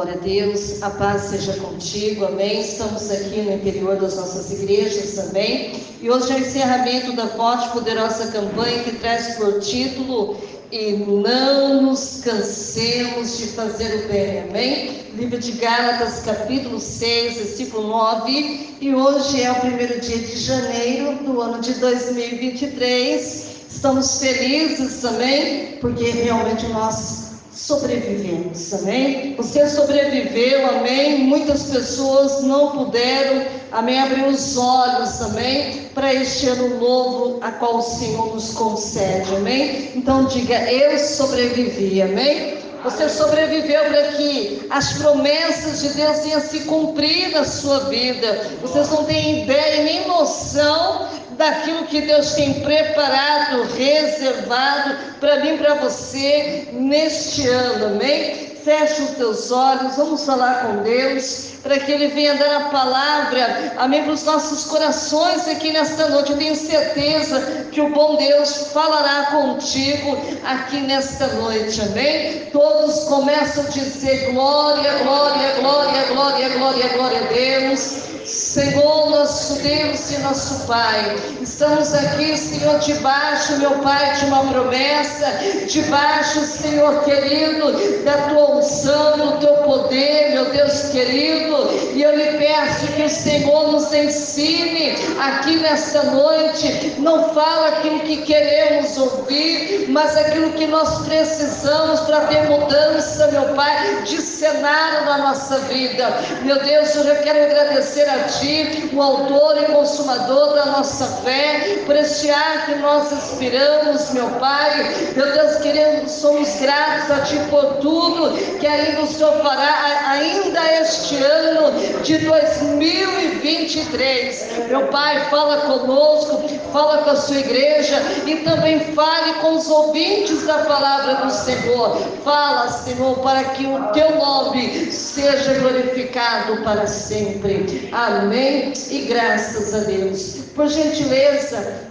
Glória a Deus, a paz seja contigo, amém. Estamos aqui no interior das nossas igrejas também. E hoje é o encerramento da forte e poderosa campanha que traz por título: E não nos cansemos de fazer o bem, amém? Livro de Gálatas, capítulo 6, versículo 9. E hoje é o primeiro dia de janeiro do ano de 2023. Estamos felizes também, porque realmente nós sobrevivemos, amém? Você sobreviveu, amém? Muitas pessoas não puderam, amém, abrir os olhos, amém, para este ano novo a qual o Senhor nos concede, amém? Então diga: eu sobrevivi, amém? Você sobreviveu para que as promessas de Deus venham se cumprir na sua vida. Vocês não têm ideia nem noção daquilo que Deus tem preparado, reservado para mim, para você, neste ano, amém? Feche os teus olhos, vamos falar com Deus, para que Ele venha dar a palavra, amém, para os nossos corações aqui nesta noite. Eu tenho certeza que o bom Deus falará contigo aqui nesta noite, amém? Todos começam a dizer: glória, glória, glória, glória, glória, glória a Deus. Senhor, nosso Deus e nosso Pai, estamos aqui, Senhor, debaixo, meu Pai, de uma promessa, debaixo, Senhor querido, da tua unção, do teu poder, meu Deus querido, e eu lhe peço que o Senhor nos ensine aqui nesta noite. Não fala aquilo que queremos ouvir, mas aquilo que nós precisamos para ter mudança, meu Pai, de cenário na nossa vida. Meu Deus, eu já quero agradecer a Ti, o autor e consumador da nossa fé, por este ar que nós respiramos, meu Pai. Meu Deus querido, somos gratos a Ti por tudo que ainda o Senhor fará, ainda este ano de 2023. Meu Pai, fala conosco, fala com a sua igreja e também fale com os ouvintes da palavra do Senhor. Fala, Senhor, para que o Teu nome seja glorificado para sempre. Amém e graças a Deus. Por gentileza,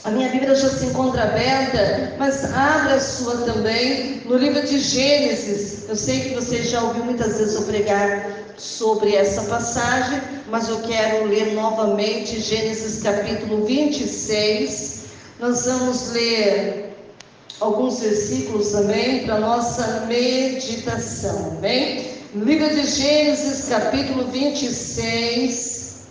a minha Bíblia já se encontra aberta, mas abra a sua também no livro de Gênesis. Eu sei que você já ouviu muitas vezes eu pregar sobre essa passagem, mas eu quero ler novamente Gênesis capítulo 26. Nós vamos ler alguns versículos também para nossa meditação, amém? No livro de Gênesis capítulo 26,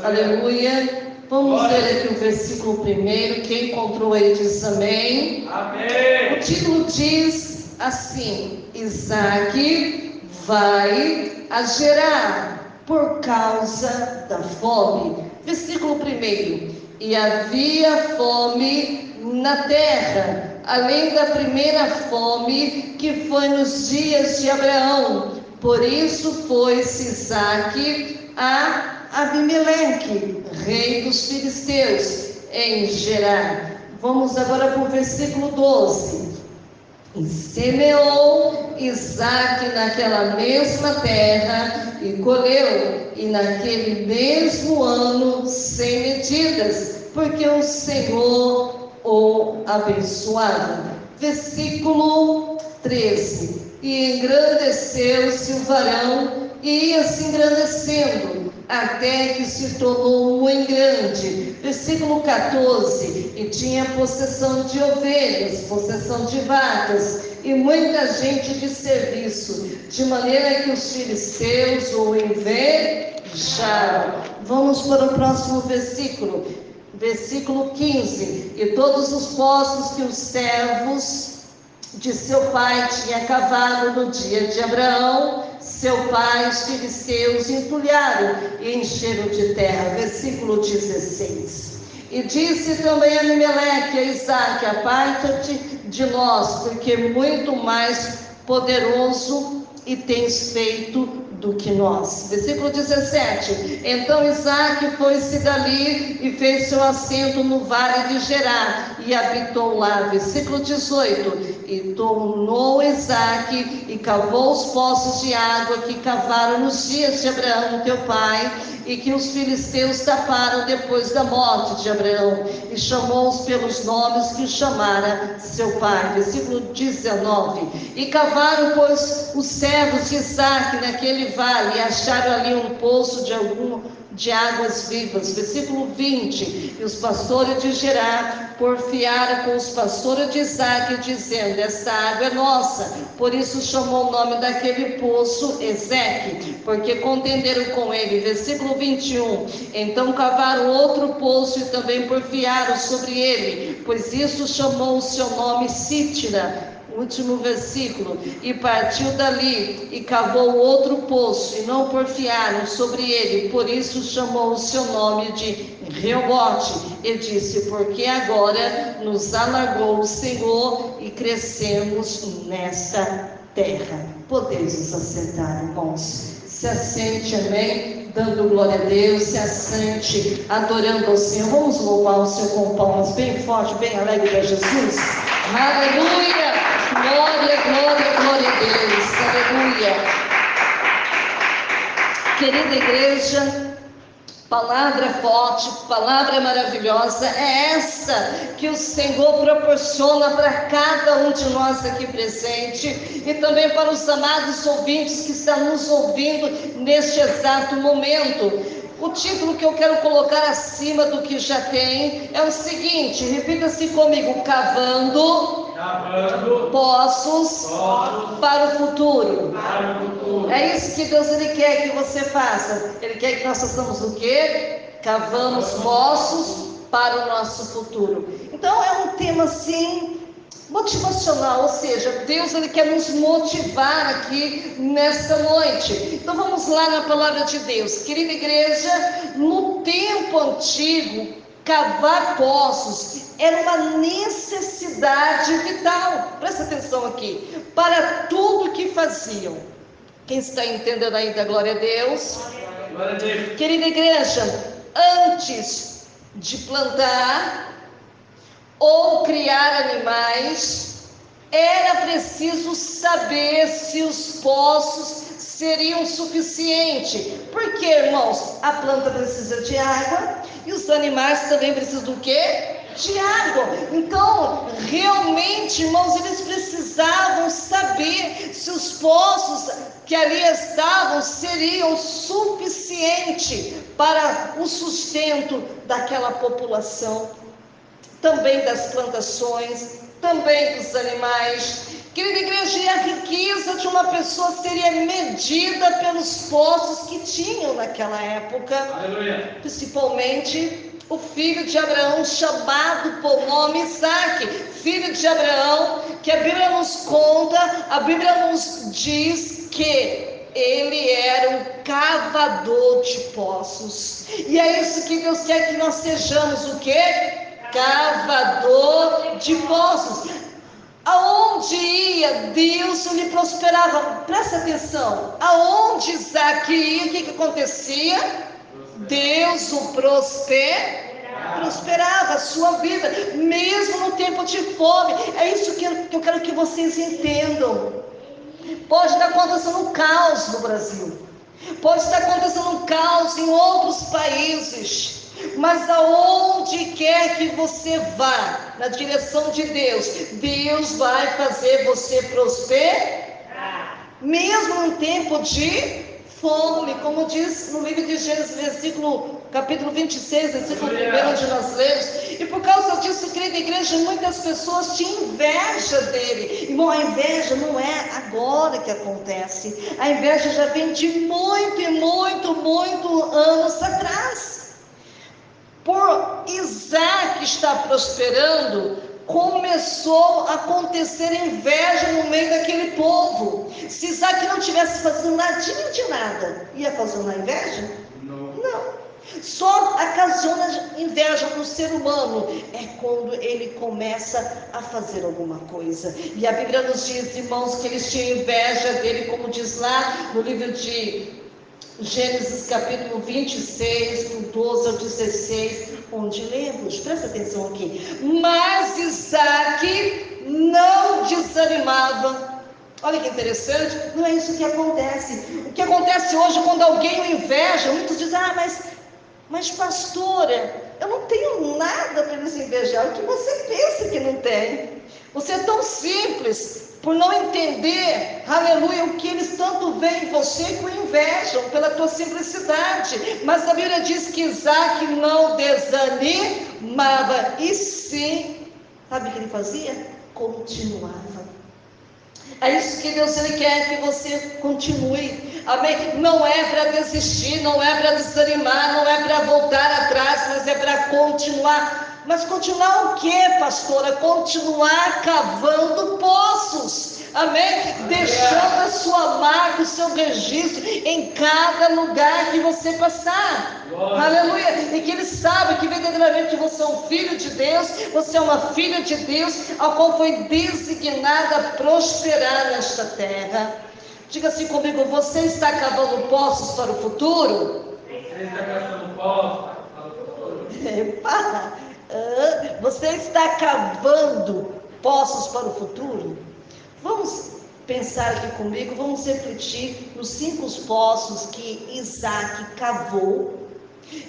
aleluia. Vamos ler aqui o versículo primeiro. Quem encontrou aí diz amém. Amém. O título diz assim: Isaque vai a Gerar por causa da fome. Versículo primeiro: E havia fome na terra, além da primeira fome que foi nos dias de Abraão. Por isso foi-se Isaque a Abimeleque, rei dos filisteus, em Gerar. Vamos agora para o versículo 12. E semeou Isaque naquela mesma terra e colheu, e naquele mesmo ano sem medidas, porque o Senhor o abençoava. Versículo 13. E engrandeceu-se o varão, e ia se engrandecendo, até que se tornou muito grande. Versículo 14. E tinha possessão de ovelhas, possessão de vacas, e muita gente de serviço, de maneira que os filisteus o invejaram. Vamos para o próximo versículo. Versículo 15. E todos os poços que os servos de seu pai tinha cavado no dia de Abraão, seu pai, os filisteus entulharam e encheram de terra. Versículo 16. E disse também a Abimeleque a Isaque: aparta-te de nós, porque muito mais poderoso e tens feito do que nós. Versículo 17. Então Isaque foi-se dali e fez seu assento no vale de Gerar e habitou lá. Versículo 18. E tornou Isaque e cavou os poços de água que cavaram nos dias de Abraão, teu pai, e que os filisteus taparam depois da morte de Abraão, e chamou-os pelos nomes que os chamara seu pai. Versículo 19. E cavaram, pois, os servos de Isaque naquele vale, e acharam ali um poço de águas vivas. Versículo 20. E os pastores de Gerar porfiaram com os pastores de Isaque, dizendo: esta água é nossa. Por isso chamou o nome daquele poço Ezeque, porque contenderam com ele. Versículo 21. Então cavaram outro poço e também porfiaram sobre ele, pois isso chamou o seu nome Sítira. Último versículo. E partiu dali e cavou outro poço, e não porfiaram sobre ele, por isso chamou o seu nome de Reobote, e disse: porque agora nos alargou o Senhor e crescemos nesta terra. Podemos nos assentar, irmãos. Se assente, amém, dando glória a Deus, se assente, adorando ao Senhor. Vamos louvar o Senhor com palmas bem forte, bem alegre para Jesus. Aleluia, glória, glória, glória a Deus, aleluia. Querida igreja, palavra forte, palavra maravilhosa, é essa que o Senhor proporciona para cada um de nós aqui presente, e também para os amados ouvintes que estão nos ouvindo neste exato momento. O título que eu quero colocar acima do que já tem é o seguinte, repita-se comigo: cavando poços para o futuro. É isso que Deus quer que você faça. Ele quer que nós façamos o quê? Cavamos poços para o nosso futuro. Então é um tema assim motivacional, ou seja, Deus quer nos motivar aqui nesta noite. Então vamos lá na palavra de Deus. Querida igreja, no tempo antigo, cavar poços era uma necessidade vital. Presta atenção aqui. Para tudo que faziam. Quem está entendendo ainda? Glória a Deus. Glória a Deus. Querida igreja, antes de plantar ou criar animais, era preciso saber se os poços seriam suficientes. Porque, irmãos, a planta precisa de água e os animais também precisam do quê? De água. Então, realmente, irmãos, eles precisavam saber se os poços que ali estavam seriam suficientes para o sustento daquela população, também das plantações, também dos animais. Querida igreja, a riqueza de uma pessoa seria medida pelos poços que tinham naquela época. Aleluia. Principalmente o filho de Abraão, chamado por nome Isaque, filho de Abraão, que a Bíblia nos conta, a Bíblia nos diz que ele era um cavador de poços. E é isso que Deus quer que nós sejamos, o quê? Cavador de poços. Aonde ia, Deus lhe prosperava. Presta atenção. Aonde Isaque ia, o que acontecia? Deus o prosperava a sua vida, mesmo no tempo de fome. É isso que eu quero que vocês entendam. Pode estar acontecendo um caos no Brasil, pode estar acontecendo um caos em outros países, mas aonde quer que você vá, na direção de Deus, Deus vai fazer você prosperar, mesmo em tempo de fome, como diz no livro de Gênesis, capítulo 26, versículo 1, onde nós lemos. E por causa disso, querida igreja, muitas pessoas tinham inveja dele. Irmão, a inveja não é agora que acontece, a inveja já vem de muito anos atrás. Por Isaque estar prosperando, começou a acontecer inveja no meio daquele povo. Se Isaque não tivesse fazendo nadinha de nada, ia causar inveja? Não. Só ocasiona inveja no ser humano é quando ele começa a fazer alguma coisa. E a Bíblia nos diz, irmãos, que eles tinham inveja dele, como diz lá no livro de Gênesis capítulo 26, do 12 ao 16, onde lemos, presta atenção aqui. Mas Isaac não desanimava. Olha que interessante, não é isso que acontece. O que acontece hoje quando alguém o inveja, muitos dizem, mas pastora, eu não tenho nada para eles invejar. O que você pensa que não tem? Você é tão simples por não entender, aleluia, o que eles tanto veem em você que o invejam pela tua simplicidade. Mas a Bíblia diz que Isaac não desanimava, e sim, sabe o que ele fazia? Continuava. É isso que Deus ele quer que você continue, amém? Não é para desistir, não é para desanimar, não é para voltar atrás, mas é para continuar. Mas continuar o que, pastora? Continuar cavando poços, amém? Deixando a sua marca, o seu registro em cada lugar que você passar. Glória. Aleluia, e que ele sabe que verdadeiramente você é um filho de Deus, você é uma filha de Deus, ao qual foi designada a prosperar nesta terra. Diga assim comigo, você está cavando poços para o futuro? Você está cavando poços para o futuro? Você está cavando poços para o futuro? Vamos pensar aqui comigo, vamos refletir nos 5 poços que Isaac cavou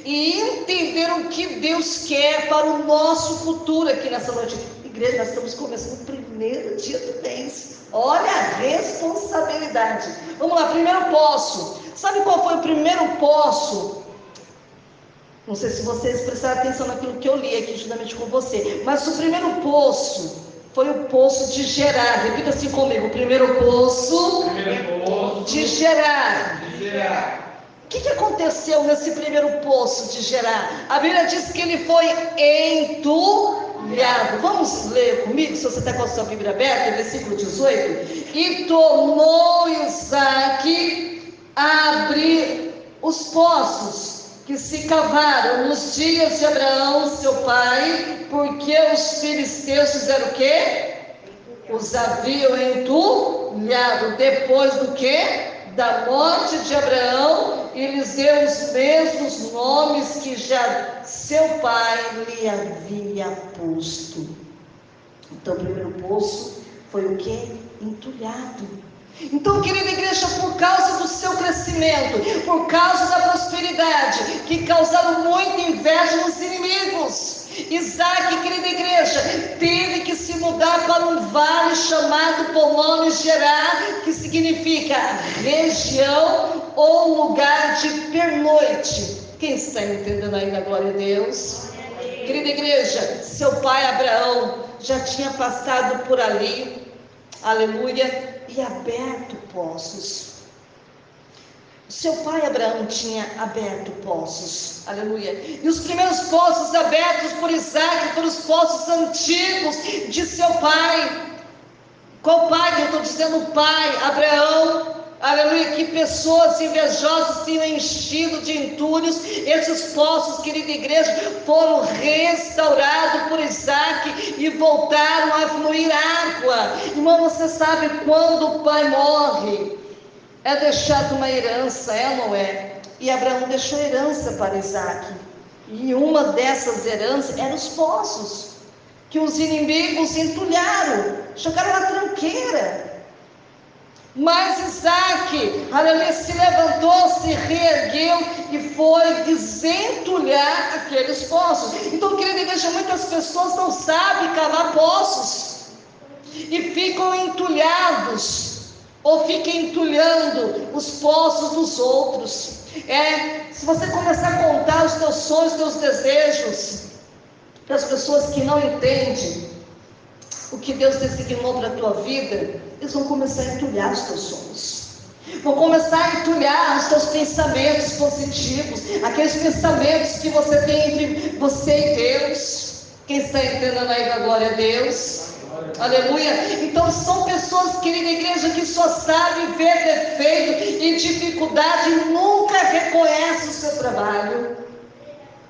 e entender o que Deus quer para o nosso futuro aqui nessa noite. Igreja, nós estamos começando o primeiro dia do mês. Olha a responsabilidade. Vamos lá, primeiro poço. Sabe qual foi o primeiro poço? Não sei se vocês prestaram atenção naquilo que eu li aqui juntamente com você, mas o primeiro poço foi o poço de Gerar. Repita assim comigo, o primeiro poço de Gerar. O que aconteceu nesse primeiro poço de Gerar? A Bíblia diz que ele foi entulhado. Vamos ler comigo, se você está com a sua Bíblia aberta, versículo 18. E tomou Isaac a abrir os poços que se cavaram nos dias de Abraão, seu pai, porque os filisteus fizeram o quê? Os haviam entulhado. Depois do quê? Da morte de Abraão, e lhes deu os mesmos nomes que já seu pai lhe havia posto. Então o primeiro poço foi o quê? Entulhado. Então, querida igreja, por causa do seu crescimento, por causa da prosperidade, que causaram muita inveja nos inimigos, Isaac, querida igreja, teve que se mudar para um vale chamado por nome Gerar, que significa região ou lugar de pernoite. Quem está entendendo aí na glória a Deus? Querida igreja, seu pai Abraão já tinha passado por ali, aleluia, e aberto poços. Seu pai Abraão tinha aberto poços, aleluia. E os primeiros poços abertos por Isaac foram os poços antigos de seu pai. Qual pai que eu estou dizendo? Pai, Abraão, aleluia. Que pessoas invejosas tinham enchido de entulhos. Esses poços, querida igreja, foram restaurados por Isaac e voltaram a fluir água. Irmão, você sabe quando o pai morre, é deixado uma herança, é ou não é? E Abraão deixou herança para Isaac. E uma dessas heranças eram os poços, que os inimigos entulharam, jogaram na tranqueira. Mas Isaac, aleluia, se levantou, se reergueu e foi desentulhar aqueles poços. Então, querida igreja, muitas pessoas não sabem cavar poços e ficam entulhados, ou ficam entulhando os poços dos outros. Se você começar a contar os teus sonhos, os teus desejos, para as pessoas que não entendem o que Deus designou para a tua vida, eles vão começar a entulhar os teus sonhos, vão começar a entulhar os teus pensamentos positivos, aqueles pensamentos que você tem entre você e Deus. Quem está entendendo aí da glória a Deus? Aleluia. Então são pessoas, querida igreja, que só sabem ver defeito e dificuldade e nunca reconhecem o seu trabalho.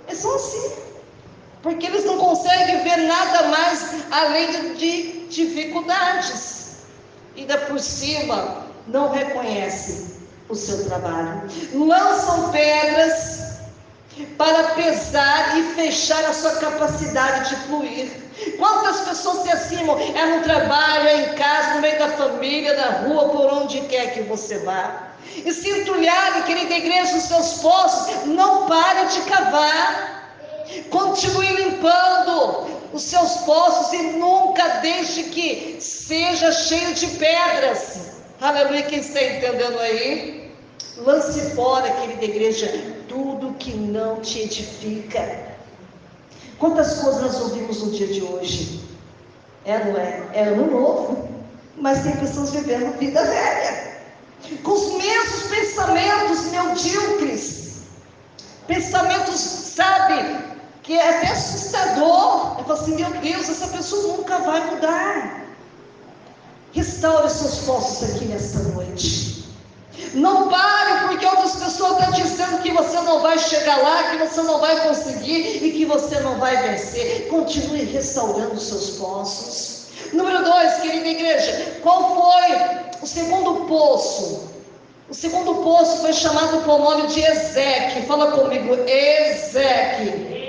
Eles são assim, porque eles não conseguem ver nada mais além de dificuldades. Ainda por cima, não reconhecem o seu trabalho. Lançam pedras para pesar e fechar a sua capacidade de fluir. Quantas pessoas se acimam? É no trabalho, é em casa, no meio da família, na rua, por onde quer que você vá. E se entulharem, querida igreja, os seus poços, não pare de cavar. Continue limpando os seus poços e nunca deixe que seja cheio de pedras. Aleluia, quem está entendendo aí? Lance fora, querida igreja, tudo que não te edifica. Quantas coisas nós ouvimos no dia de hoje? Não é? É ano novo, mas tem pessoas vivendo vida velha, com os mesmos pensamentos medíocres, pensamentos, sabe, que é até assustador. Eu falo assim, meu Deus, essa pessoa nunca vai mudar. Restaure seus poços aqui nesta noite. Não pare porque outras pessoas estão dizendo que você não vai chegar lá, que você não vai conseguir e que você não vai vencer. Continue restaurando os seus poços. Número 2, querida igreja, qual foi o segundo poço? O segundo poço foi chamado pelo nome de Ezeque. Fala comigo, Ezeque.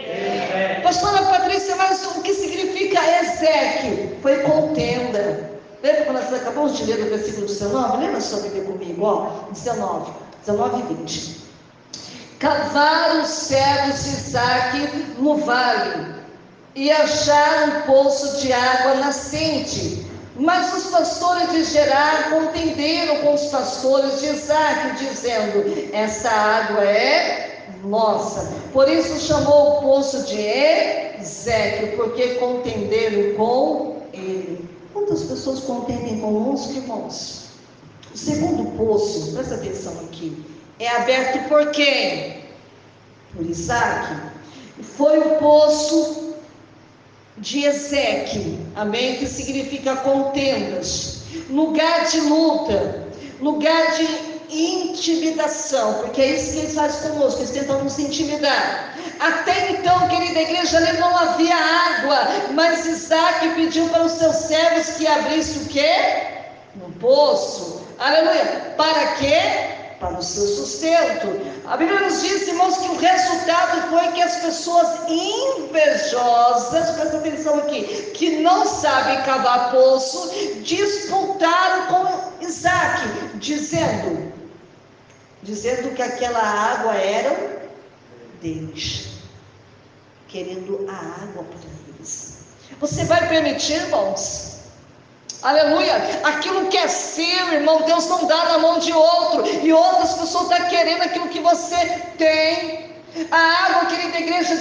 Pastora Patrícia, mas o que significa Ezeque? Foi contenda. Lembra quando nós acabamos de ler o versículo 19? Lembra só Bíblia comigo, ó, 19 e 20. Cavaram os servos de Isaque no vale e acharam um poço de água nascente. Mas os pastores de Gerar contenderam com os pastores de Isaque, dizendo: essa água é nossa. Por isso chamou o poço de Ezeque, porque contenderam com ele. Quantas pessoas contendem com uns, irmãos? O segundo poço, presta atenção aqui, é aberto por quem? Por Isaque. Foi o poço de Ezeque, amém? Que significa contendas, lugar de luta, lugar de intimidação, porque é isso que eles fazem conosco, eles tentam nos intimidar. Até então, querida igreja, ali não havia água, mas Isaque pediu para os seus servos que abrissem o quê? Um poço. Aleluia. Para quê? Para o seu sustento. A Bíblia nos diz, irmãos, que o resultado foi que as pessoas invejosas, presta atenção aqui, que não sabem cavar poço, disputaram com Isaque, dizendo que aquela água era deles, querendo a água para eles. Você vai permitir, irmãos? Aleluia, aquilo que é seu, irmão, Deus não dá na mão de outro, e outras pessoas estão querendo aquilo que você tem. A água, querida igreja,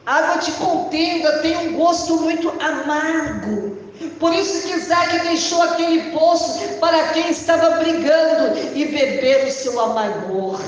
água de contenda tem um gosto muito amargo. Por isso que Isaque deixou aquele poço para quem estava brigando e beber o seu amargor.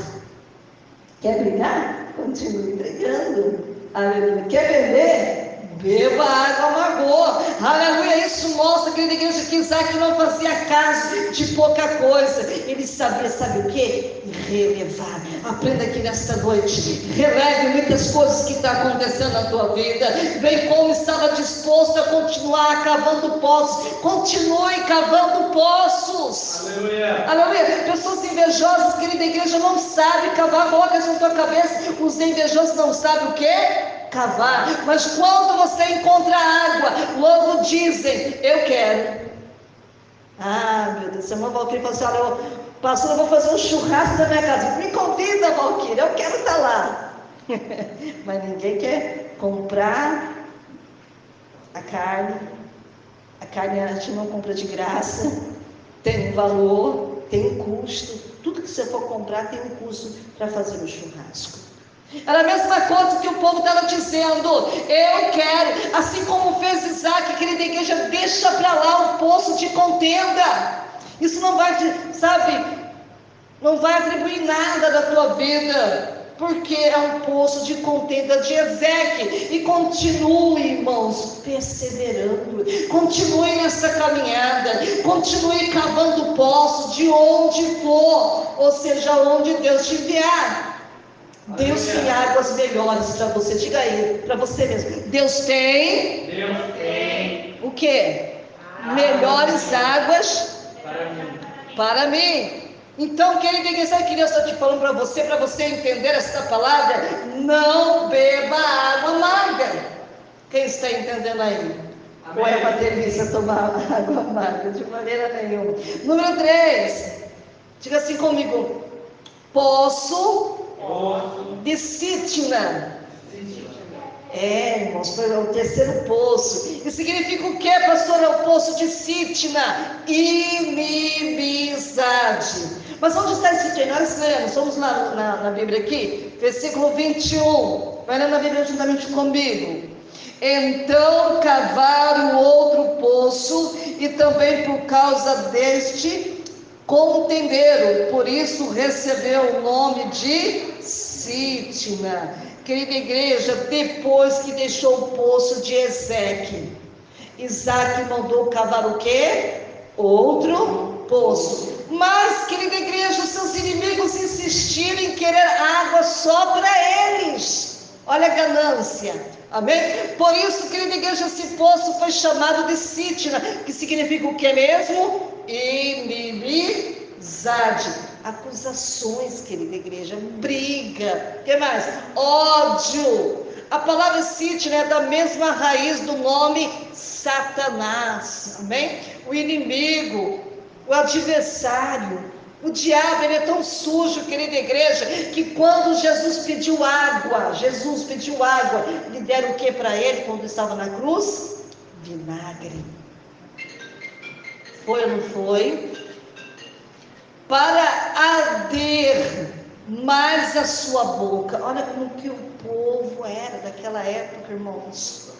Quer brigar? Continue brigando. Aleluia. Quer beber? Beba água amargor. Aleluia. Isso mostra, querida igreja, que Isaque não fazia caso de pouca coisa. Ele sabia, sabe o que? Relevar. Aprenda aqui nesta noite. Releve muitas coisas que estão acontecendo na tua vida. Bem como estava disposto a continuar cavando poços. Continue cavando poços. Aleluia. Aleluia. Pessoas invejosas, querida igreja, não sabem cavar. Coloca isso na tua cabeça. Os invejosos não sabem o que? Cavar. Mas quando você encontra água, logo dizem: eu quero. Ah, meu Deus, a irmã Valquíria falou assim: olha, pastor, eu vou fazer um churrasco na minha casa. Me convida, Valquíria, eu quero estar lá. Mas ninguém quer comprar a carne. A carne a gente não compra de graça. Tem um valor, tem um custo. Tudo que você for comprar tem um custo para fazer o churrasco. Era a mesma coisa que o povo estava dizendo: eu quero. Assim como fez Isaque, querida igreja, deixa para lá o poço de contenda. Isso não vai, sabe, não vai atribuir nada da tua vida, porque é um poço de contenda de Ezeque. E continue, irmãos, perseverando. Continue nessa caminhada. Continue cavando poços de onde for, ou seja, onde Deus te enviar. Deus tem águas melhores para você. Diga aí, para você mesmo. Deus tem o quê? Melhores águas para mim. Então, querida igreja, sabe que Deus está te falando para você entender esta palavra? Não beba água amarga. Quem está entendendo aí? Amém. Ou é uma delícia tomar água amarga? De maneira nenhuma. Número 3, diga assim comigo: poço de Sitna. Irmãos, foi o terceiro poço. E significa o que, pastor? É o poço de Sitna. Inimizade. Mas onde está esse treino? Nós lemos, vamos lá na Bíblia aqui, versículo 21. Vai lá na Bíblia juntamente comigo. Então cavaram outro poço, e também por causa deste contenderam, por isso recebeu o nome de Sitna. Querida igreja, depois que deixou o poço de Ezeque, Isaac mandou cavar o quê? Outro poço. Mas, querida igreja, os seus inimigos insistiram em querer água só para eles. Olha a ganância. Amém? Por isso, querida igreja, esse poço foi chamado de Sitna, que significa o que mesmo? Inimizade. Acusações, querida igreja, briga, o que mais? Ódio. A palavra Sitna é da mesma raiz do nome Satanás, amém? O inimigo, o adversário, o diabo, ele é tão sujo, querida igreja, que quando Jesus pediu água, lhe deram o que para ele quando estava na cruz? Vinagre. Foi ou não foi? Para arder mais a sua boca. Olha como que o povo era daquela época, irmãos.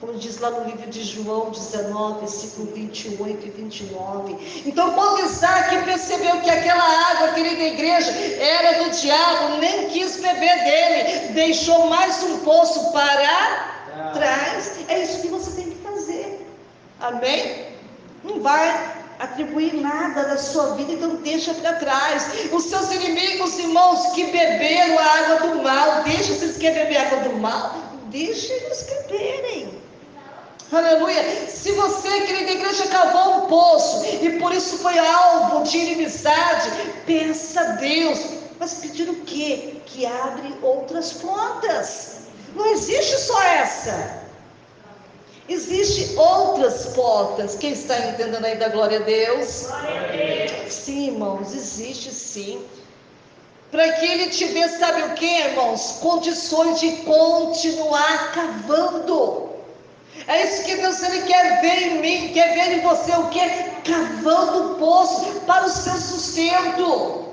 Como diz lá no livro de João 19, versículo 28 e 29. Então, quando Isaac percebeu que aquela água, querida igreja, era do diabo, nem quis beber dele, deixou mais um poço para trás. É isso que você tem que fazer. Amém? Não vai atribuir nada da sua vida, então deixa para trás. Os seus inimigos, irmãos, que beberam a água do mal, deixa, se eles querem beber a água do mal, deixa eles beberem. Aleluia. Se você, querida igreja, cavou um poço e por isso foi alvo de inimizade, peça a Deus, mas pedir o quê? Que abre outras portas. Não existe só essa. Existem outras portas. Quem está entendendo aí da glória a Deus? Glória a Deus. Sim, irmãos, existe sim. Para que Ele te dê, sabe o que, irmãos? Condições de continuar cavando. É isso que Deus, Ele quer ver em mim, quer ver em você o que? Cavando o poço para o seu sustento,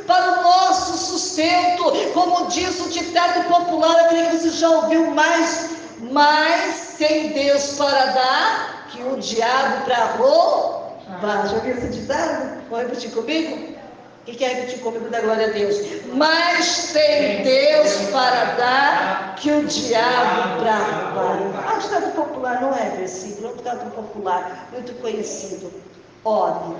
para o nosso sustento. Como diz o ditado popular, aquele que você já ouviu, mais tem Deus para dar que o diabo para roubar. Já ouviu esse ditado? Pode repetir comigo? Quem quer repetir comigo da glória a Deus? Mas tem Deus para dar que o diabo para roubar. Ah, ditado popular não é versículo, é um ditado popular muito conhecido. Ore,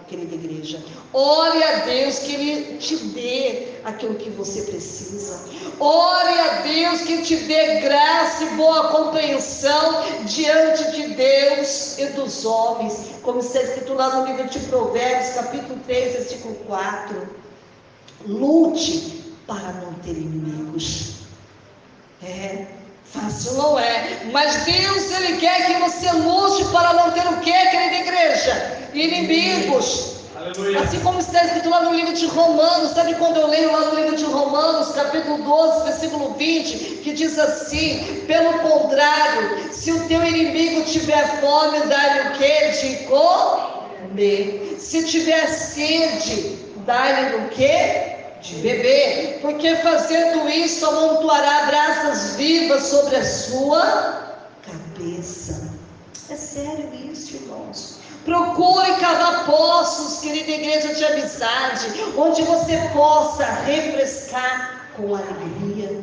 querida igreja. Ore a Deus que Ele te dê aquilo que você precisa. Ore a Deus que te dê graça e boa compreensão diante de Deus e dos homens. Como está escrito lá no livro de Provérbios, capítulo 3, versículo 4. Lute para não ter inimigos. Fácil não é, mas Deus, Ele quer que você lute para não ter o que, querida igreja? Inimigos. Aleluia. Assim como está escrito lá no livro de Romanos, sabe quando eu leio lá no livro de Romanos, capítulo 12, versículo 20, que diz assim: pelo contrário, se o teu inimigo tiver fome, dá-lhe o que? De comer. Se tiver sede, dá-lhe o que? De beber, porque fazendo isso amontoará brasas vivas sobre a sua cabeça. É sério isso, irmãos. Procure cavar poços, querida igreja, de amizade, onde você possa refrescar com alegria.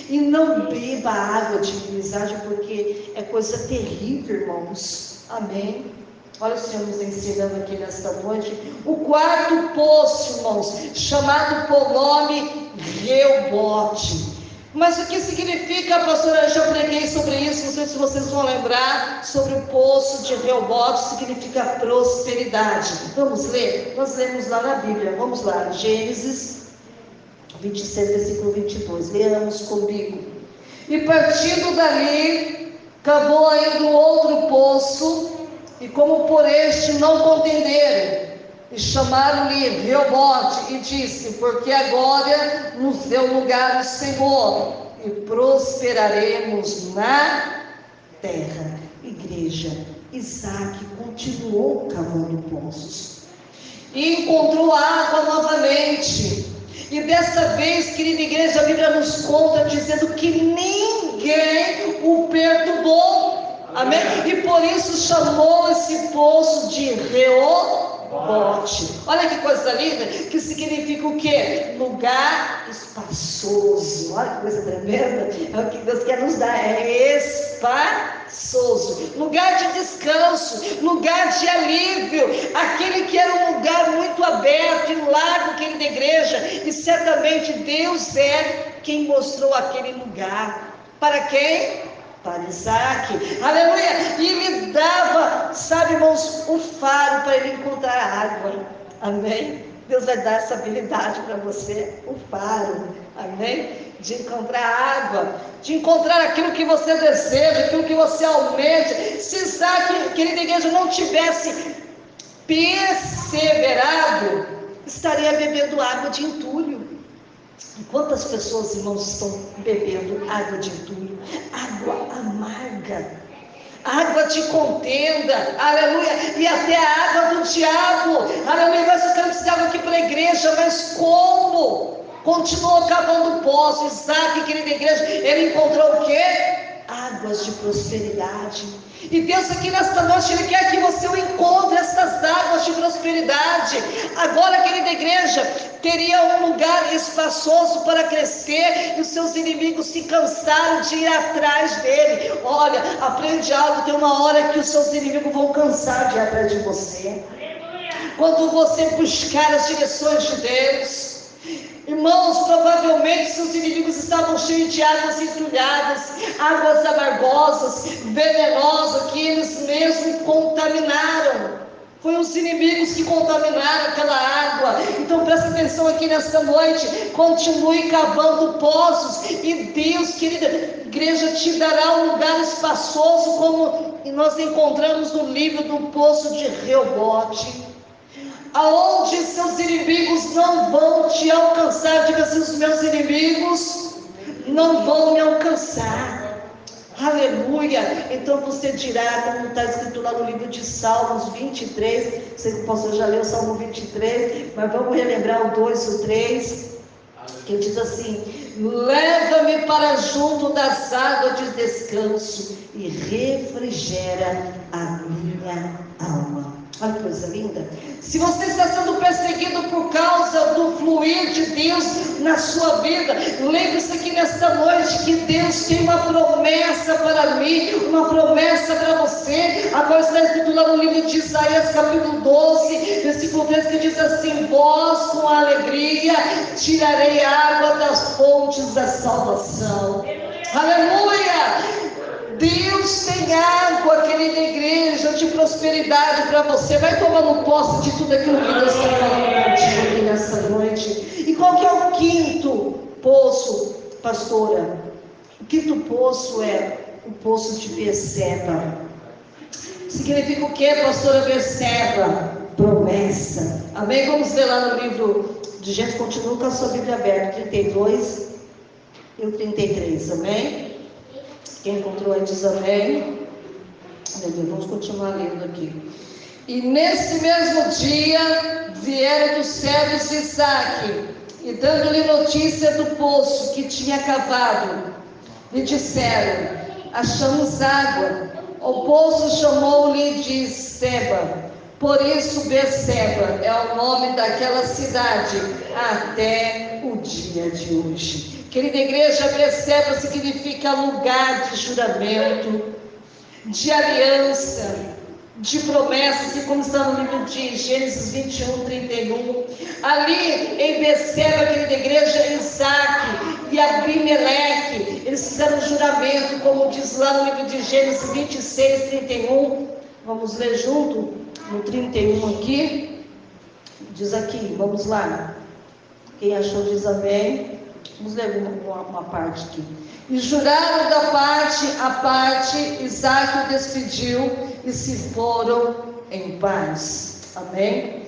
E não beba água de inimizade, porque é coisa terrível, irmãos. Amém? Olha o Senhor nos ensinando aqui nesta noite. O quarto poço, irmãos, chamado por nome Reobote. Mas o que significa, pastora? Eu já preguei sobre isso, não sei se vocês vão lembrar, sobre o poço de Reobote, significa prosperidade. Vamos ler? Nós lemos lá na Bíblia, vamos lá, Gênesis 26, versículo 22, leamos comigo. E partindo dali, cavou ainda outro poço, e como por este não contenderam, e chamaram-lhe Reobote, e disse: porque agora nos deu lugar o Senhor, e prosperaremos na terra. Igreja, Isaac continuou cavando poços, e encontrou água novamente. E dessa vez, querida igreja, a Bíblia nos conta dizendo que ninguém o perturbou. Amém? E por isso chamou esse poço de Reobote. Olha que coisa linda, que significa o quê? Lugar espaçoso. Olha que coisa tremenda. É o que Deus quer nos dar, é espaçoso. Lugar de descanso, lugar de alívio. Aquele que era um lugar muito aberto e largo, querida igreja. E certamente Deus é quem mostrou aquele lugar. Para quem? Para Isaac, aleluia, e ele dava, sabe, irmãos, um faro para ele encontrar água, amém? Deus vai dar essa habilidade para você, o faro, amém? De encontrar água, de encontrar aquilo que você deseja, aquilo que você almeja. Se Isaac, querida igreja, não tivesse perseverado, estaria bebendo água de entulho. E quantas pessoas, irmãos, estão bebendo água de entulho, água amarga, água de contenda, aleluia, e até a água do diabo, aleluia. Mas eu quero dizer algo aqui para a igreja, mas como? Continuou cavando poços. Isaac, querida igreja, ele encontrou o quê? Águas de prosperidade. E Deus aqui nesta noite, Ele quer que você encontre essas águas de prosperidade. Agora, querida igreja, teria um lugar espaçoso para crescer, e os seus inimigos se cansaram de ir atrás dele. Olha, aprende algo, tem uma hora que os seus inimigos vão cansar de ir atrás de você. Quando você buscar as direções de Deus, irmãos, provavelmente seus inimigos estavam cheios de águas entulhadas, águas amargosas, venenosas, que eles mesmos contaminaram. Foi os inimigos que contaminaram aquela água. Então presta atenção aqui nesta noite, continue cavando poços, e Deus, querida igreja, te dará um lugar espaçoso, como nós encontramos no livro do poço de Reobote, aonde seus inimigos não vão te alcançar. Diga assim: os meus inimigos não vão me alcançar. Aleluia. Então você dirá, como está escrito lá no livro de Salmos 23, sei que o pastor já leu o Salmo 23, mas vamos relembrar o 2 e o 3, que diz assim: leva-me para junto das águas de descanso e refrigera a minha alma. Olha que coisa linda. Se você está sendo perseguido por causa do fluir de Deus na sua vida, lembre-se aqui nesta noite que Deus tem uma promessa para mim, uma promessa para você. Agora está escrito lá no livro de Isaías, capítulo 12, versículo 3, que diz assim: vós com alegria tirarei água das fontes da salvação. Aleluia! Deus tem água, querida igreja, de prosperidade para você. Vai tomando posse de tudo aquilo que Deus está falando contigo aqui nessa noite. E qual que é o quinto poço, pastora? O quinto poço é o poço de Berseba. Significa o que, pastora? Berseba, promessa. Amém? Vamos ver lá no livro de Gênesis, continua com a sua Bíblia aberta, 32 e o 33, amém? Quem encontrou aí diz amém. Vamos continuar lendo aqui. E nesse mesmo dia vieram dos servos de Isaac, e dando-lhe notícia do poço que tinha cavado, lhe disseram: achamos água. O poço chamou-lhe de Seba, por isso Berseba é o nome daquela cidade até o dia de hoje. Querida igreja, Berseba significa lugar de juramento, de aliança, de promessas, e como está no livro de Gênesis 21, 31. Ali em Berseba, querida igreja, Isaac e Abimeleque, juramento, como diz lá no livro de Gênesis 26, 31. Vamos ler junto no 31 aqui. Diz aqui, vamos lá. Quem achou diz amém. Vamos ler uma parte aqui. E juraram da parte a parte, Isaque o despediu e se foram em paz. Amém?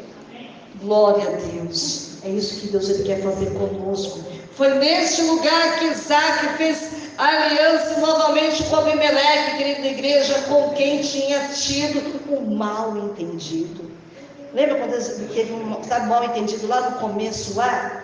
Glória a Deus. É isso que Deus ele quer fazer conosco. Foi neste lugar que Isaque fez aliança novamente com Abimeleque, querida igreja, com quem tinha tido um mal entendido. Lembra quando teve um mal entendido lá no começo lá?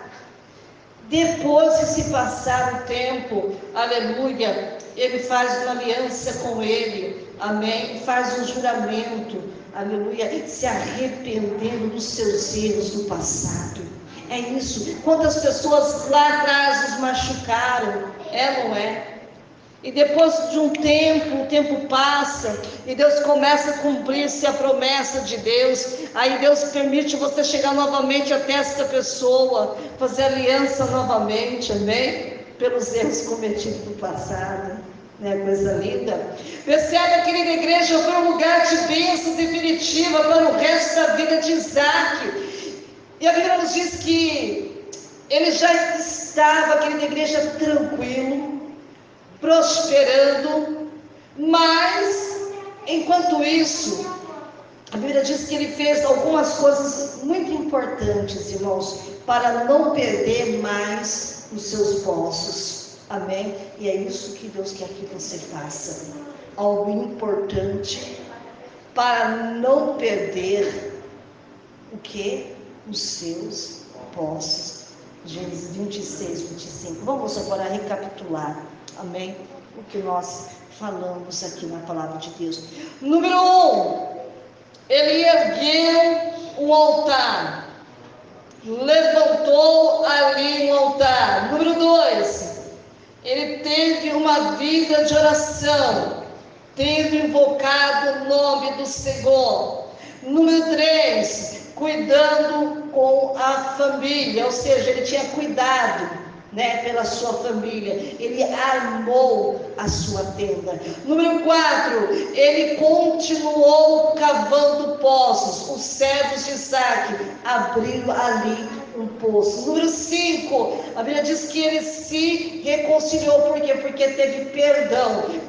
Depois de se passar o tempo, aleluia, ele faz uma aliança com ele, amém, faz um juramento, aleluia, se arrependendo dos seus erros do passado. É isso. Quantas pessoas lá atrás os machucaram, não é? E depois de um tempo, o tempo passa, e Deus começa a cumprir-se a promessa de Deus. Aí Deus permite você chegar novamente até essa pessoa, fazer aliança novamente, amém? Pelos erros cometidos no passado, né? Coisa linda. Perceba, querida igreja, foi um lugar de bênção definitiva para o resto da vida de Isaque. E a Bíblia nos diz que ele já estava, querida igreja, tranquilo, prosperando, mas enquanto isso, a Bíblia diz que ele fez algumas coisas muito importantes, irmãos, para não perder mais os seus postos, amém? E é isso que Deus quer que você faça, algo importante para não perder o que? Os seus postos. Gênesis 26, 25. Vamos agora recapitular, amém? O que nós falamos aqui na palavra de Deus. Número 1, ele ergueu um altar, levantou ali um altar. Número 2, ele teve uma vida de oração, teve invocado o nome do Senhor. Número 3, cuidando com a família, ou seja, ele tinha cuidado, né, pela sua família, ele armou a sua tenda. Número 4, ele continuou cavando poços. Os servos de Isaque abriram ali um poço. Número 5, a Bíblia diz que ele se reconciliou. Por quê? Porque teve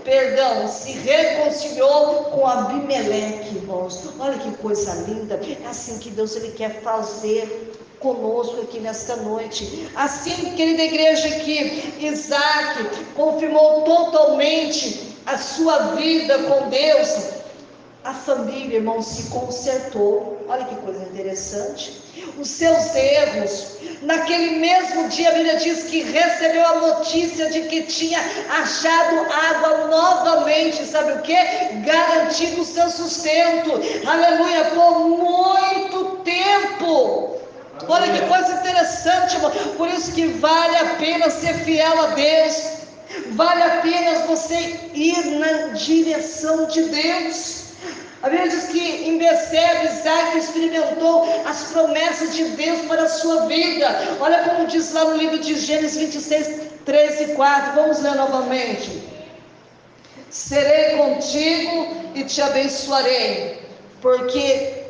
perdão, se reconciliou com Abimeleque, irmãos. Olha que coisa linda. É assim que Deus ele quer fazer conosco aqui nesta noite. Assim, querida igreja, que Isaque confirmou totalmente a sua vida com Deus, a família, irmão, se consertou. Olha que coisa interessante. Os seus erros, naquele mesmo dia, a Bíblia diz que recebeu a notícia de que tinha achado água novamente, sabe o que? Garantindo o seu sustento, aleluia, por muito tempo. Olha que coisa interessante, irmão. Por isso que vale a pena ser fiel a Deus, vale a pena você ir na direção de Deus. A Bíblia diz que em Berseba, Isaque experimentou as promessas de Deus para a sua vida. Olha como diz lá no livro de Gênesis 26, 3 e 4. Vamos ler novamente. Serei contigo e te abençoarei, porque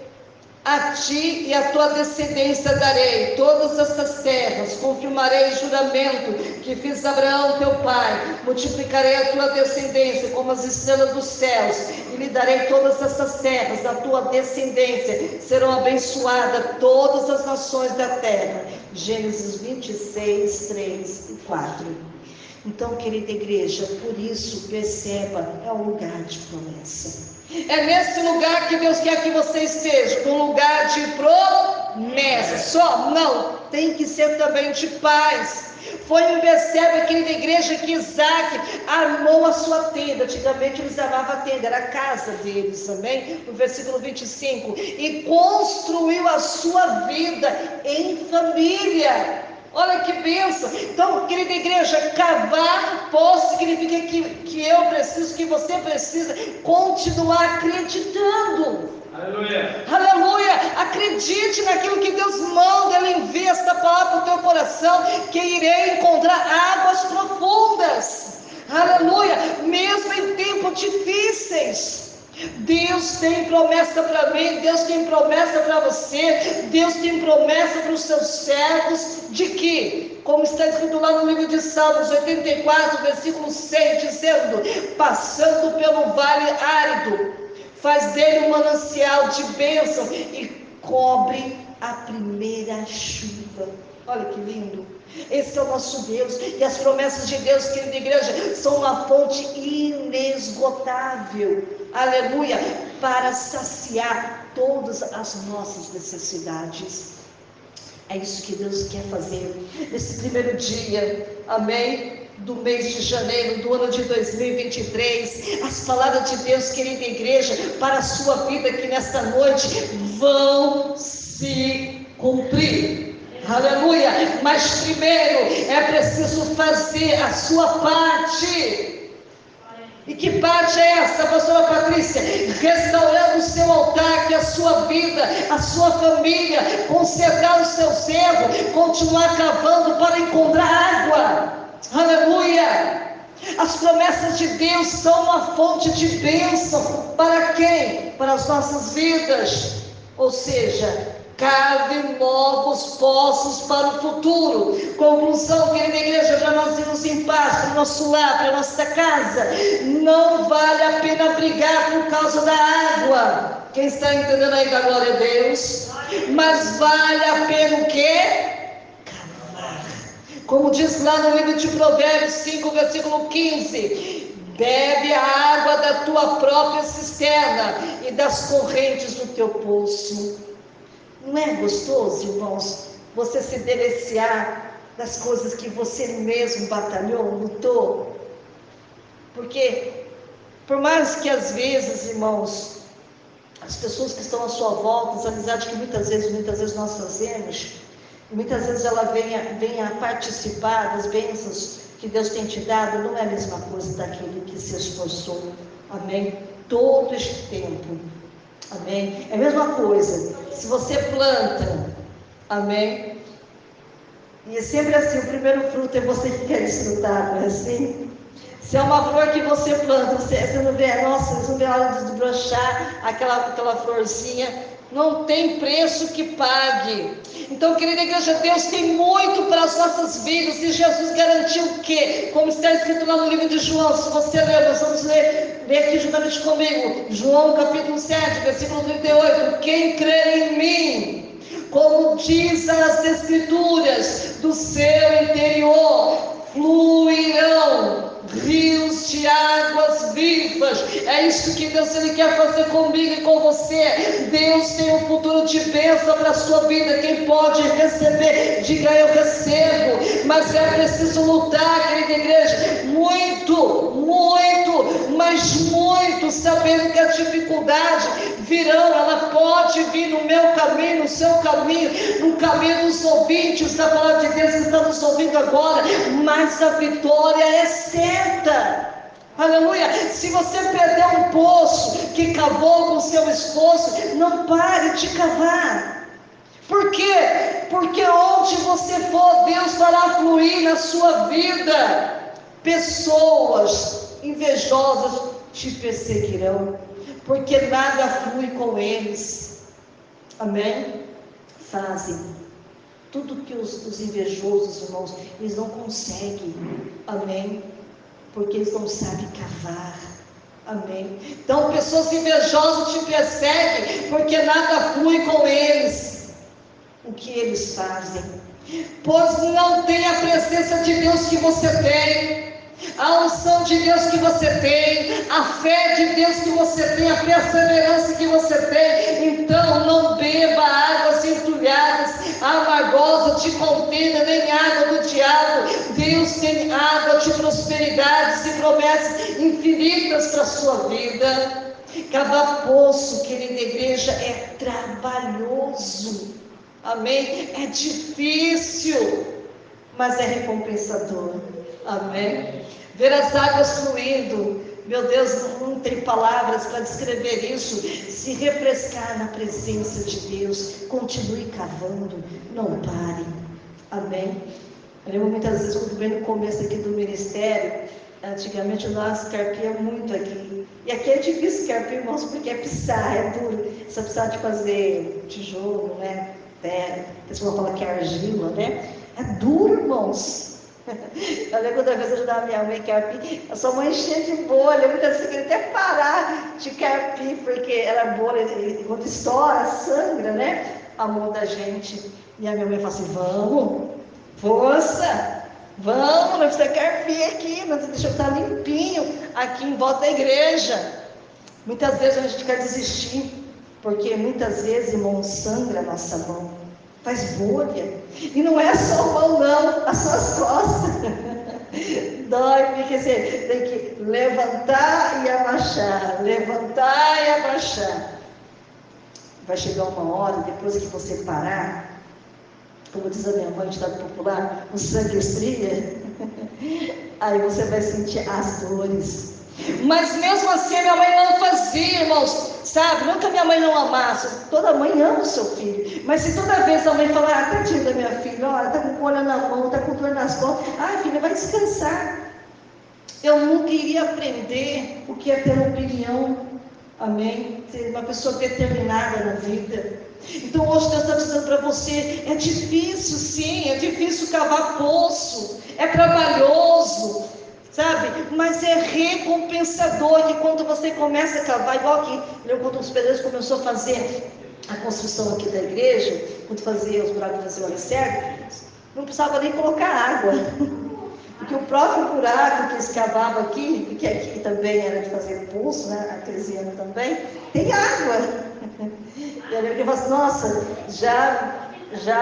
a ti e a tua descendência darei todas estas terras, confirmarei o juramento que fiz a Abraão teu pai, multiplicarei a tua descendência como as estrelas dos céus, e lhe darei todas estas terras, a tua descendência serão abençoadas todas as nações da terra. Gênesis 26, 3 e 4. Então, querida igreja, por isso, perceba, é um lugar de promessa. É nesse lugar que Deus quer que você esteja, um lugar de promessa. Só não, tem que ser também de paz. Foi em Berseba, querida igreja, que Isaque armou a sua tenda. Antigamente eles armavam a tenda, era a casa deles também, no versículo 25. E construiu a sua vida em família. Olha que bênção. Então, querida igreja, cavar poço significa que eu preciso, que você precisa continuar acreditando. Aleluia. Aleluia. Acredite naquilo que Deus manda. Ele envia esta palavra para o teu coração, que irei encontrar águas profundas. Aleluia! Mesmo em tempos difíceis, Deus tem promessa para mim, Deus tem promessa para você, Deus tem promessa para os seus servos, de que, como está escrito lá no livro de Salmos 84, versículo 6, dizendo: passando pelo vale árido, faz dele um manancial de bênção e cobre a primeira chuva. Olha que lindo! Esse é o nosso Deus, e as promessas de Deus, querida igreja, são uma fonte inesgotável, aleluia, para saciar todas as nossas necessidades. É isso que Deus quer fazer nesse primeiro dia, amém, do mês de janeiro do ano de 2023. As palavras de Deus, querida igreja, para a sua vida aqui nesta noite, vão se cumprir. Aleluia, mas primeiro é preciso fazer a sua parte. E que parte é essa, pastora Patrícia? Restaurando o seu altar, que é a sua vida, a sua família, consertar os seus erros, continuar cavando para encontrar água. Aleluia. As promessas de Deus são uma fonte de bênção. Para quem? Para as nossas vidas. Ou seja, cave novos poços para o futuro. Conclusão, querida igreja, para nós irmos em paz, para o nosso lar, para a nossa casa. Não vale a pena brigar por causa da água. Quem está entendendo aí, da glória a Deus? Mas vale a pena o quê? Cavar. Como diz lá no livro de Provérbios 5, versículo 15: bebe a água da tua própria cisterna e das correntes do teu poço. Não é gostoso, irmãos, você se deliciar das coisas que você mesmo batalhou, lutou? Porque, por mais que às vezes, irmãos, as pessoas que estão à sua volta, as amizades que muitas vezes nós fazemos, muitas vezes ela venha participar das bênçãos que Deus tem te dado, não é a mesma coisa daquele que se esforçou, amém? Todo este tempo. Amém? É a mesma coisa, se você planta, amém? E é sempre assim, o primeiro fruto é você que quer desfrutar, não é assim? Se é uma flor que você planta, você não vê, nossa, você não vê a hora de desbrochar aquela florzinha, não tem preço que pague. Então, querida igreja, Deus tem muito para as nossas vidas, e Jesus garantiu o quê? Como está escrito lá no livro de João, se você ler, nós vamos ler aqui juntamente comigo, João capítulo 7, versículo 38, quem crê em mim, como diz as escrituras, do seu interior fluirão rios de águas vivas. É isso que Deus Ele quer fazer comigo e com você. Deus tem um futuro de bênção para a sua vida. Quem pode receber, diga eu recebo. Mas é preciso lutar, querida igreja, mas muito, sabendo que as dificuldades virão. Ela pode vir no meu caminho, no seu caminho, no caminho dos ouvintes da palavra de Deus que estão nos ouvindo agora, mas a vitória é certa. Aleluia. Se você perder um poço que cavou com o seu esforço, não pare de cavar. Por quê? Porque onde você for, Deus fará fluir na sua vida. Pessoas invejosas te perseguirão, porque nada flui com eles. Amém? Fazem tudo que os invejosos, irmãos, eles não conseguem. Amém? Porque eles não sabem cavar. Amém? Então, pessoas invejosas te perseguem, porque nada flui com eles. O que eles fazem? Pois não tem a presença de Deus que você tem, a unção de Deus que você tem, a fé de Deus que você tem, a perseverança que você tem. Então não beba águas entulhadas, amargosas, de contenda, nem água do diabo. Deus tem água de prosperidades e promessas infinitas para a sua vida. Cavar poço, querida igreja, é trabalhoso. Amém? É difícil, mas é recompensador. Amém? Ver as águas fluindo, meu Deus, não tem palavras para descrever isso. Se refrescar na presença de Deus, continue cavando, não pare. Amém? Eu lembro muitas vezes, quando bem no começo aqui do ministério, Antigamente nós carpia muito aqui. E aqui é difícil carpir, irmãos, porque é pisar, é duro. Você precisa de fazer tijolo, né? Terra. A pessoa fala que é argila, né? É duro, irmãos. Eu lembro da vez eu ajudava minha mãe a carpir, a sua mãe cheia de bolha, muitas vezes queria até parar de carpir, porque era bolha, e quando estoura, sangra, né? A mão da gente. E a minha mãe fala assim: vamos, força, vamos, nós precisamos carpir aqui, nós deixa eu estar limpinho aqui em volta da igreja. Muitas vezes a gente quer desistir, porque muitas vezes, irmão, sangra a nossa mão, faz bolha, e não é só a mão não, as suas costas, dói, porque você tem que levantar e abaixar, levantar e abaixar. Vai chegar uma hora, depois que você parar, como diz a minha mãe, ditado popular, o sangue esfria, aí você vai sentir as dores. Mas mesmo assim, minha mãe não fazia, irmãos, sabe? Nunca minha mãe não amasse. Toda mãe ama o seu filho. Mas se toda vez a mãe falar: tadinha da minha filha, olha, tá com bolha na mão, tá com dor nas costas, filha, vai descansar. Eu nunca iria aprender o que é ter opinião, amém? Ser uma pessoa determinada na vida. Então hoje Deus está dizendo para você: é difícil, sim, é difícil cavar poço, é trabalhoso, sabe? Mas é recompensador. Que quando você começa a cavar, igual aqui, quando os pedreiros começaram a fazer a construção aqui da igreja, quando fazia os buracos, fazia o alicerce, não precisava nem colocar água, porque o próprio buraco que eles cavavam aqui, porque aqui também era de fazer poço, né? Artesiano também, tem água. E aí eu falo assim: nossa, já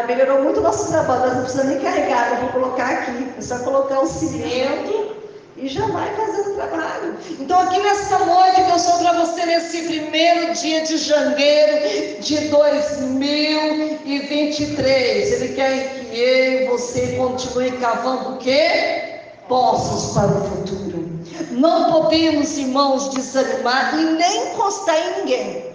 melhorou muito o nosso trabalho, nós não precisamos nem carregar água para colocar aqui, é só colocar o cimento e já vai fazendo o trabalho. Então aqui nessa noite que eu sou para você, nesse primeiro dia de janeiro de 2023, Ele quer que eu e você continue cavando o quê? Poços para o futuro. Não podemos, irmãos, desanimar e nem encostar em ninguém,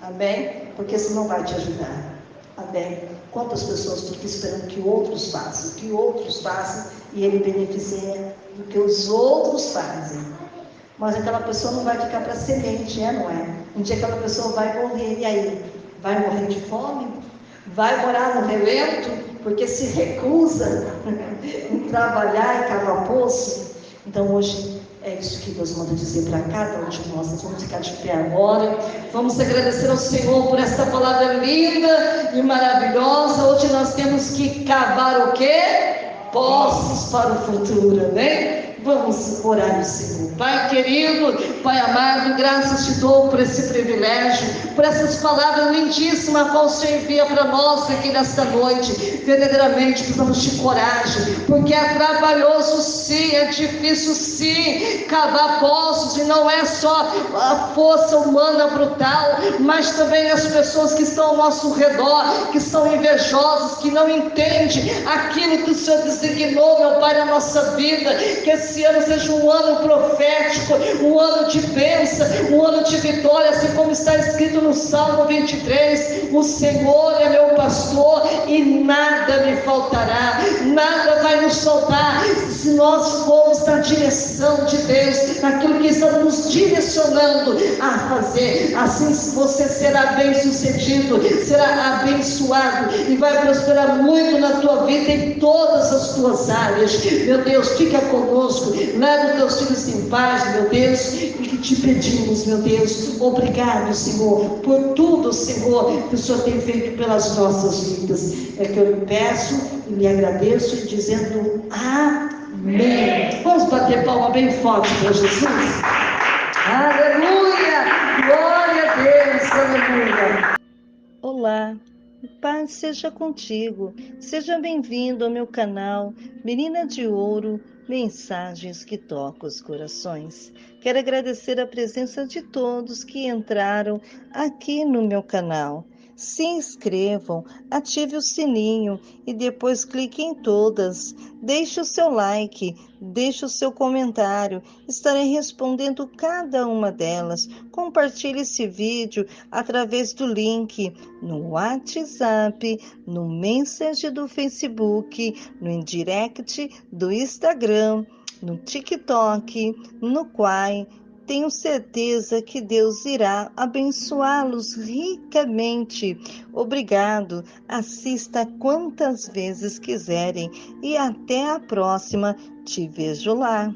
amém? Porque isso não vai te ajudar, amém? Quantas pessoas ficam esperando que outros façam, e ele beneficia do que os outros fazem. Mas aquela pessoa não vai ficar para semente, não é? Um dia aquela pessoa vai morrer, e aí? Vai morrer de fome? Vai morar no relento? Porque se recusa em trabalhar e cavar poço? Então hoje é isso que Deus manda dizer para cada um de nós. Nós vamos ficar de pé agora. Vamos agradecer ao Senhor por esta palavra linda e maravilhosa. Hoje nós temos que cavar o quê? Poços para o futuro, né? Vamos orar ao Senhor. Pai querido, Pai amado, graças te dou por esse privilégio, por essas palavras lindíssimas que o Senhor envia para nós aqui nesta noite. Verdadeiramente precisamos de coragem, porque é trabalhoso sim, é difícil sim cavar poços, e não é só a força humana brutal, mas também as pessoas que estão ao nosso redor, que são invejosas, que não entendem aquilo que o Senhor designou, meu Pai, na nossa vida. Que esse ano seja um ano profético, um ano de bênção, um ano de vitória, assim como está escrito no Salmo 23, o Senhor é meu pastor e nada me faltará, nada vai nos faltar, se nós formos na direção de Deus, naquilo que está nos direcionando a fazer. Assim você será bem sucedido, será abençoado e vai prosperar muito na tua vida, em todas as tuas áreas. Meu Deus, fica conosco, leva os teus filhos em paz, meu Deus, e que te pedimos, meu Deus, obrigado, Senhor, por tudo, Senhor, que o Senhor tem feito pelas nossas vidas. É que eu lhe peço e lhe agradeço, dizendo amém. Vamos bater palma bem forte para Jesus. Aleluia, glória a Deus, aleluia. Olá, paz seja contigo. Seja bem-vindo ao meu canal Menina de Ouro, mensagens que tocam os corações. Quero agradecer a presença de todos que entraram aqui no meu canal. Se inscrevam, ative o sininho e depois clique em todas. Deixe o seu like, deixe o seu comentário. Estarei respondendo cada uma delas. Compartilhe esse vídeo através do link no WhatsApp, no Messenger do Facebook, no indirect do Instagram. no TikTok, no Quai. Tenho certeza que Deus irá abençoá-los ricamente. Obrigado. Assista quantas vezes quiserem e até a próxima. Te vejo lá.